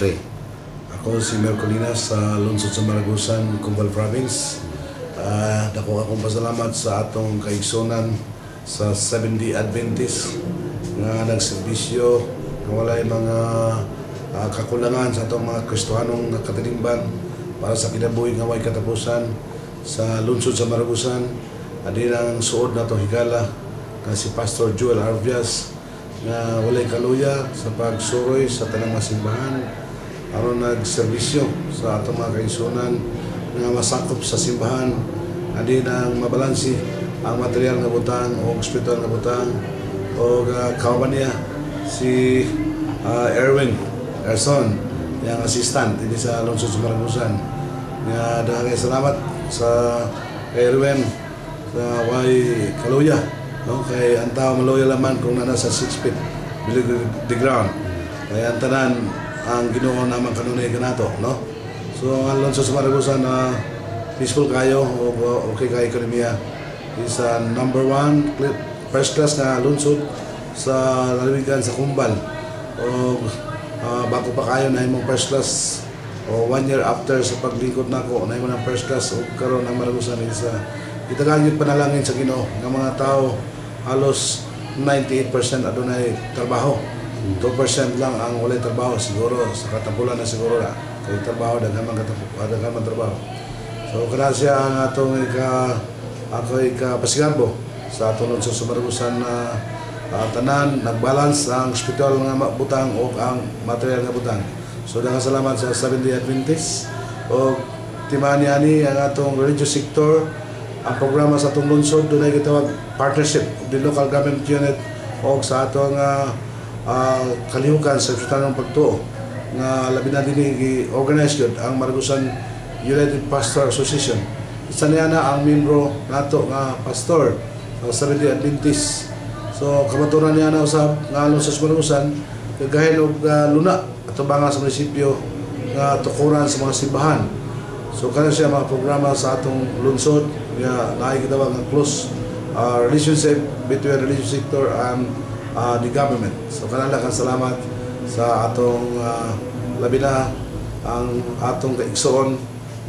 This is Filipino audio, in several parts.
Padre. Ako si Mercolinas sa lungsod sa Maragusan, Cumbal Province. Dako akong pasalamat sa atong kaigsunan sa Seventh-day Adventist nga nagserbisyo nga walay mga kakulangan sa atong mga Kristohanong katilingban para sa kinabuhi nga way katapusan sa lungsod sa Maragusan. Adi ang suod na to higala nga si Pastor Joel Arvias nga walay kaluya sa pagsuroy sa tanang masimbahan aron nagserbisyo sa atong mga kaigsunan nga masakop sa simbahan. Adi nang mabalansi ang material nga butang o hospital nga butang o kauban niya si Erson yang assistant ini sa lungsod sa Maragusan nga dahil salamat sa Erwin sa way kaluya, no? Kay ang tao maluya laman kung nana sa 6 feet below the ground. Kaya ang tanan ang Ginoo naman kanunay kanato, no? So ang lungsod sa Maragusan peaceful kayo o okay kayo ekonomiya is number 1 first class na lungsod sa lalawigan sa Cumbal. O bago pa kayo na imong first class o 1 year after sa paglingkod nako na imong first class o karon ang Maragusan is itagaan yung panalangin sa Ginoo ng mga tao. Halos 98% adunay trabaho, 2% lang ang walay trabaho. Siguro sa katampulan na siguro na kay trabaho daghan man trabaho. So grasya ang atong ikapasigarbo sa atong lungsod sa Maragusan na tanan nagbalance ang hospital nga butang o ang material nga butang. So daghang salamat sa Seventh-day Adventist o timani ani ang atong religious sector. Ang programa sa atong lungsod doon ay gitawag partnership of the local government unit o sa atong kalihukan sa tanong pagtuo nga labi na din i-organize yun ang Maragusan United Pastor Association. Isa niya na ang membro nato nga pastor ng Seventh-day Adventist. So kamaturan niya na usab nga lungsod sa Maragusan kagahin og luna at bangang sa munisipyo nga tukuran sa mga simbahan. So kana siya mga programa sa atong lungsod nga nakikitawag ng close relationship between religious sector and the government. So kanala kang salamat sa atong labi na ang atong kaigsoon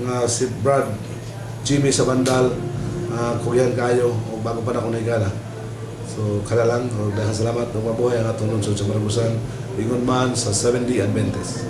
nga si Brad Jimmy sa Bandal, kuyan kayo o bago pa na kung naigala. So kana lang, dahil salamat ng mabuhay ang atong lungsod sa Maragusan, ingon man sa Seventh-day Adventist.